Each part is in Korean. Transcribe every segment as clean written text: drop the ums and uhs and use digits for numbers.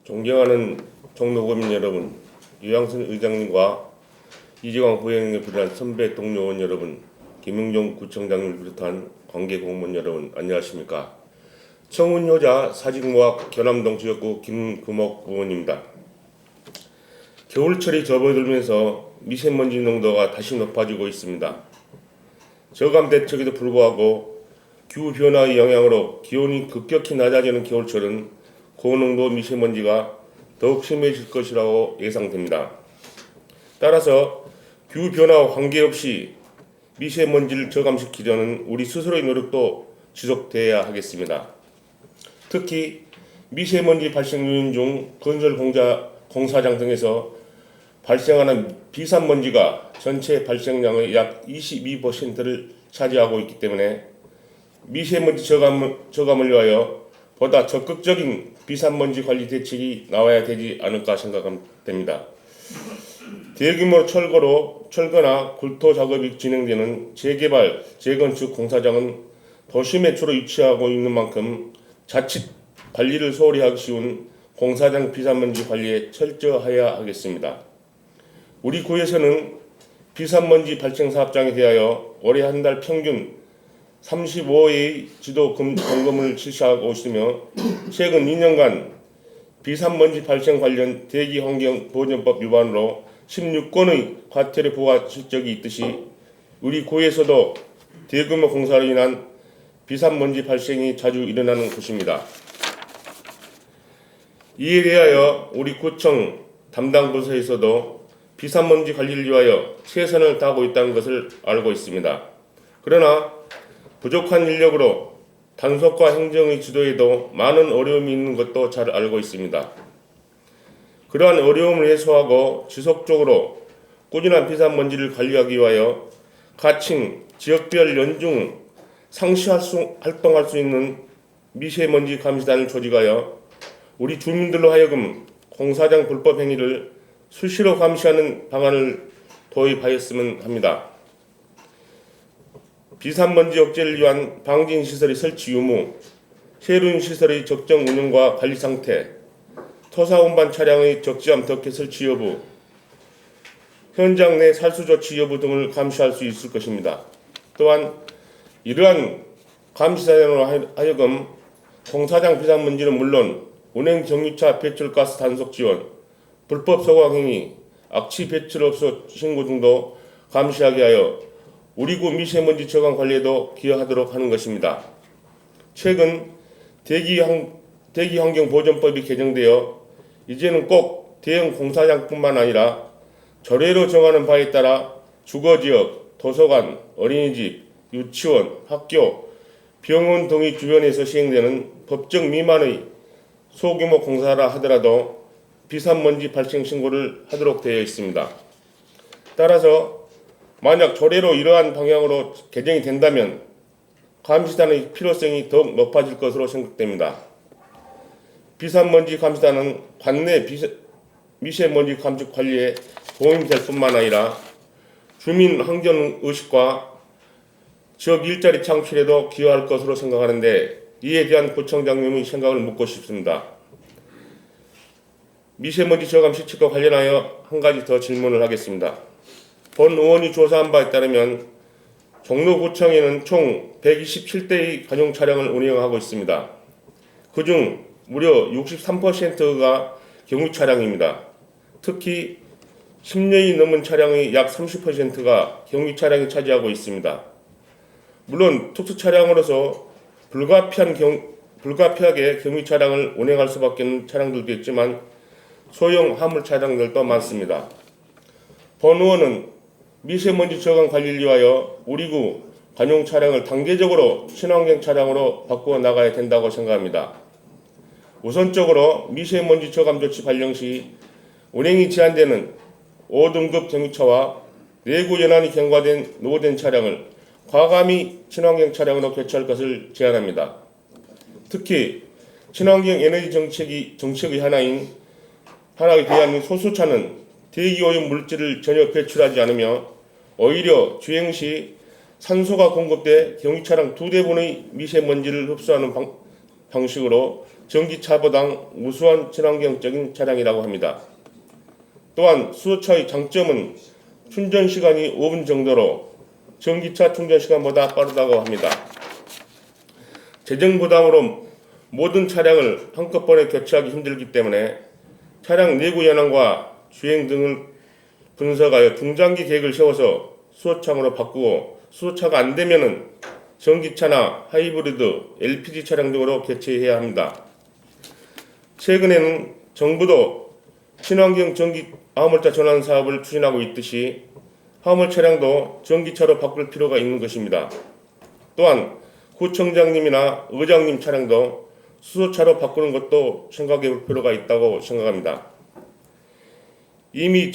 존경하는 종로구민 여러분, 유양순 의장님과 이재광 부회장님을 비롯한 선배 동료원 여러분, 김용종 구청장님을 비롯한 관계 공무원 여러분, 안녕하십니까? 청운효자 사직모학 견암동 지역구 김금옥 의원입니다. 겨울철이 접어들면서 미세먼지 농도가 다시 높아지고 있습니다. 저감 대책에도 불구하고 기후변화의 영향으로 기온이 급격히 낮아지는 겨울철은 고농도 미세먼지가 더욱 심해질 것이라고 예상됩니다. 따라서 기후변화와 관계없이 미세먼지를 저감시키려는 우리 스스로의 노력도 지속돼야 하겠습니다. 특히 미세먼지 발생 요인 중 건설 공사장 등에서 발생하는 비산먼지가 전체 발생량의 약 22%를 차지하고 있기 때문에 미세먼지 저감을 위하여 보다 적극적인 비산먼지 관리 대책이 나와야 되지 않을까 생각됩니다. 대규모 철거나 굴토 작업이 진행되는 재개발, 재건축 공사장은 도심에 주로 위치하고 있는 만큼 자칫 관리를 소홀히 하기 쉬운 공사장 비산먼지 관리에 철저해야 하겠습니다. 우리 구에서는 비산먼지 발생 사업장에 대하여 올해 한 달 평균 35회의 지도 점검을 실시하고 있으며 최근 2년간 비산먼지 발생 관련 대기환경보전법 위반으로 16건의 과태료 부과 실적이 있듯이 우리 구에서도 대규모 공사로 인한 비산먼지 발생이 자주 일어나는 곳입니다. 이에 대하여 우리 구청 담당 부서에서도 비산먼지 관리를 위하여 최선을 다하고 있다는 것을 알고 있습니다. 그러나 부족한 인력으로 단속과 행정의 지도에도 많은 어려움이 있는 것도 잘 알고 있습니다. 그러한 어려움을 해소하고 지속적으로 꾸준한 비산먼지를 관리하기 위하여 가칭 지역별 연중 상시 활동할 수 있는 미세먼지 감시단을 조직하여 우리 주민들로 하여금 공사장 불법 행위를 수시로 감시하는 방안을 도입하였으면 합니다. 비산먼지 억제를 위한 방진시설의 설치 유무, 세륜 시설의 적정 운영과 관리 상태, 토사 운반 차량의 적재함 덕해 설치 여부, 현장 내 살수 조치 여부 등을 감시할 수 있을 것입니다. 또한 이러한 감시사장으로 하여금 공사장 비산먼지는 물론 운행 정유차 배출가스 단속 지원, 불법 소각 행위, 악취 배출 업소 신고 등도 감시하게 하여 우리 구 미세먼지 저감 관리에도 기여하도록 하는 것입니다. 최근 대기환경보전법이 개정되어 이제는 꼭 대형 공사장뿐만 아니라 조례로 정하는 바에 따라 주거지역, 도서관, 어린이집, 유치원, 학교, 병원 등의 주변에서 시행되는 법정 미만의 소규모 공사라 하더라도 비산먼지 발생 신고를 하도록 되어 있습니다. 따라서 만약 조례로 이러한 방향으로 개정이 된다면 감시단의 필요성이 더욱 높아질 것으로 생각됩니다. 비산먼지 감시단은 관내 미세먼지 감축 관리에 도움이 될 뿐만 아니라 주민 환경의식과 지역 일자리 창출에도 기여할 것으로 생각하는데 이에 대한 구청장님의 생각을 묻고 싶습니다. 미세먼지 저감 시책과 관련하여 한 가지 더 질문을 하겠습니다. 본 의원이 조사한 바에 따르면 종로구청에는 총 127대의 관용 차량을 운영하고 있습니다. 그중 무려 63%가 경유 차량입니다. 특히 10년이 넘은 차량의 약 30%가 경유 차량이 차지하고 있습니다. 물론 특수 차량으로서 불가피하게 경유 차량을 운행할 수밖에 없는 차량들도 있지만 소형 화물 차량들도 많습니다. 본 의원은 미세먼지 저감 관리를 위하여 우리 구 관용 차량을 단계적으로 친환경 차량으로 바꾸어 나가야 된다고 생각합니다. 우선적으로 미세먼지 저감 조치 발령 시 운행이 제한되는 5등급 경유차와 내구 연한이 경과된 노후된 차량을 과감히 친환경 차량으로 교체할 것을 제안합니다. 특히 친환경 에너지 정책의 하나의 대한 소수차는 대기오염 물질을 전혀 배출하지 않으며 오히려 주행 시 산소가 공급돼 경유차량 2대분의 미세먼지를 흡수하는 방식으로 전기차보다 우수한 친환경적인 차량이라고 합니다. 또한 수소차의 장점은 충전 시간이 5분 정도로 전기차 충전 시간보다 빠르다고 합니다. 재정 부담으로 모든 차량을 한꺼번에 교체하기 힘들기 때문에 차량 내구 현황과 주행 등을 분석하여 중장기 계획을 세워서 수소차로 바꾸고 수소차가 안 되면은 전기차나 하이브리드, LPG 차량 등으로 교체해야 합니다. 최근에는 정부도 친환경 전기 화물차 전환 사업을 추진하고 있듯이 화물 차량도 전기차로 바꿀 필요가 있는 것입니다. 또한 구청장님이나 의장님 차량도 수소차로 바꾸는 것도 생각해 볼 필요가 있다고 생각합니다. 이미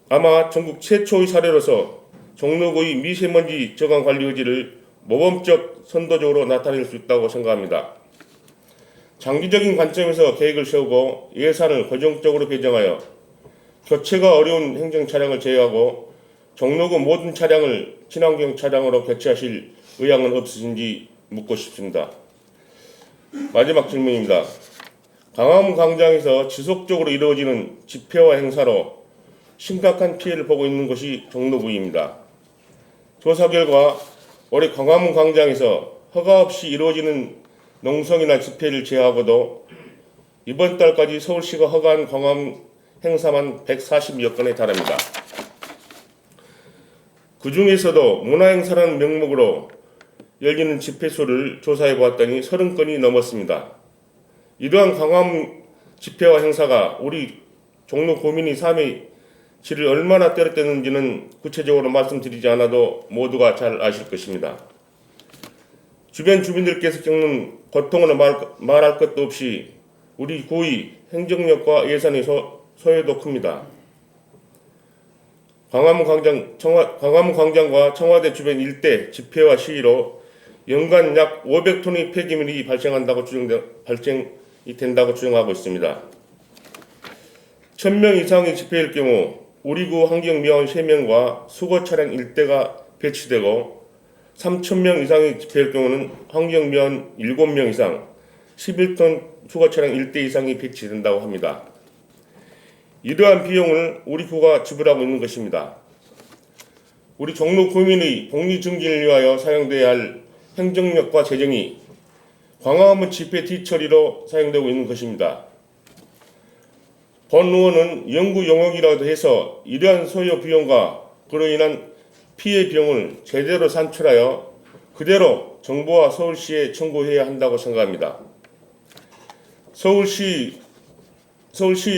아마 전국 최초의 사례로서 종로구의 미세먼지 저감 관리 의지를 모범적 선도적으로 나타낼 수 있다고 생각합니다. 장기적인 관점에서 계획을 세우고 예산을 고정적으로 배정하여 교체가 어려운 행정 차량을 제외하고 종로구 모든 차량을 친환경 차량으로 교체하실 의향은 없으신지 묻고 싶습니다. 마지막 질문입니다. 광화문 광장에서 지속적으로 이루어지는 집회와 행사로 심각한 피해를 보고 있는 것이 종로구입니다. 조사 결과 올해 광화문 광장에서 허가 없이 이루어지는 농성이나 집회를 제외하고도 이번 달까지 서울시가 허가한 광화문 행사만 140여 건에 달합니다. 그 중에서도 문화행사라는 명목으로 열리는 집회 수를 조사해 보았더니 30건이 넘었습니다. 이러한 광화문 집회와 행사가 우리 종로 구민의 삶의 질을 얼마나 떨어뜨렸는지는 구체적으로 말씀드리지 않아도 모두가 잘 아실 것입니다. 주변 주민들께서 겪는 고통을 말할 것도 없이 우리 구의 행정력과 예산의 소요도 큽니다. 광화문 광장과 청와대 주변 일대 집회와 시위로 연간 약 500톤의 폐기물이 발생이 된다고 추정하고 있습니다. 1000명 이상의 집회일 경우 우리 구 환경미화원 3명과 수거 차량 1대가 배치되고 3000명 이상의 집회일 경우는 환경미화원 7명 이상 11톤 수거 차량 1대 이상이 배치된다고 합니다. 이러한 비용을 우리 구가 지불하고 있는 것입니다. 우리 종로 구민의 복리 증진을 위하여 사용돼야 할 행정력과 재정이 광화문 집회 뒤처리로 사용되고 있는 것입니다. 본 의원은 연구 용역이라도 해서 이러한 소요 비용과 그로 인한 피해 비용을 제대로 산출하여 그대로 정부와 서울시에 청구해야 한다고 생각합니다. 서울시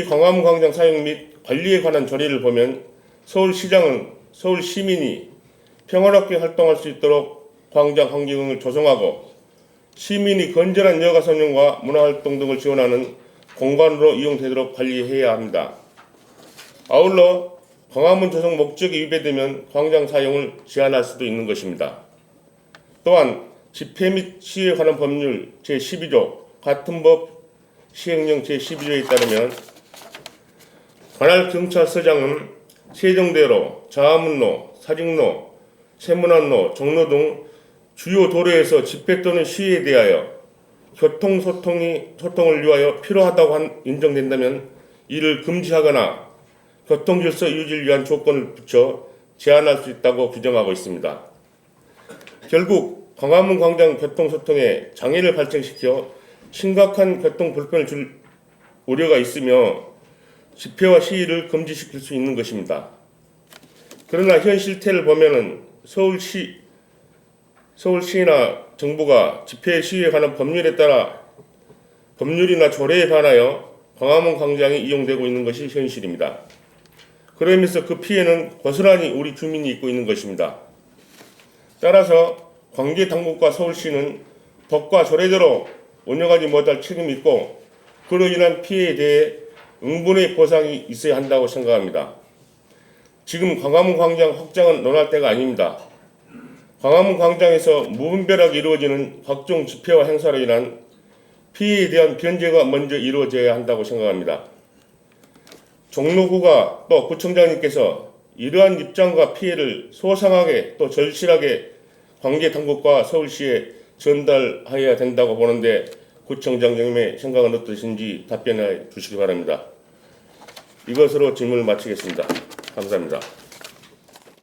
광화문 광장 사용 및 관리에 관한 조례를 보면 서울시장은 서울 시민이 평화롭게 활동할 수 있도록 광장 환경을 조성하고 시민이 건전한 여가 선용과 문화활동 등을 지원하는 공간으로 이용되도록 관리해야 합니다. 아울러 광화문 조성 목적이 위배되면 광장 사용을 제한할 수도 있는 것입니다. 또한 집회 및 시위에 관한 법률 제12조 같은 법 시행령 제12조에 따르면 관할 경찰서장은 세종대로, 자화문로, 사직로, 세문안로, 종로 등 주요 도로에서 집회 또는 시위에 대하여 소통을 위하여 필요하다고 인정된다면 이를 금지하거나 교통질서 유지를 위한 조건을 붙여 제한할 수 있다고 규정하고 있습니다. 결국 광화문 광장 교통소통에 장애를 발생시켜 심각한 교통 불편을 줄 우려가 있으며 집회와 시위를 금지시킬 수 있는 것입니다. 그러나 현 실태를 보면은 서울시나 정부가 집회 시위에 관한 법률이나 조례에 반하여 광화문 광장이 이용되고 있는 것이 현실입니다. 그러면서 그 피해는 고스란히 우리 주민이 입고 있는 것입니다. 따라서 관계 당국과 서울시는 법과 조례대로 운영하지 못할 책임이 있고 그로 인한 피해에 대해 응분의 보상이 있어야 한다고 생각합니다. 지금 광화문 광장 확장은 논할 때가 아닙니다. 광화문 광장에서 무분별하게 이루어지는 각종 집회와 행사로 인한 피해에 대한 변제가 먼저 이루어져야 한다고 생각합니다. 종로구가 또 구청장님께서 이러한 입장과 피해를 소상하게 또 절실하게 관계 당국과 서울시에 전달해야 된다고 보는데 구청장님의 생각은 어떠신지 답변해 주시기 바랍니다. 이것으로 질문을 마치겠습니다. 감사합니다.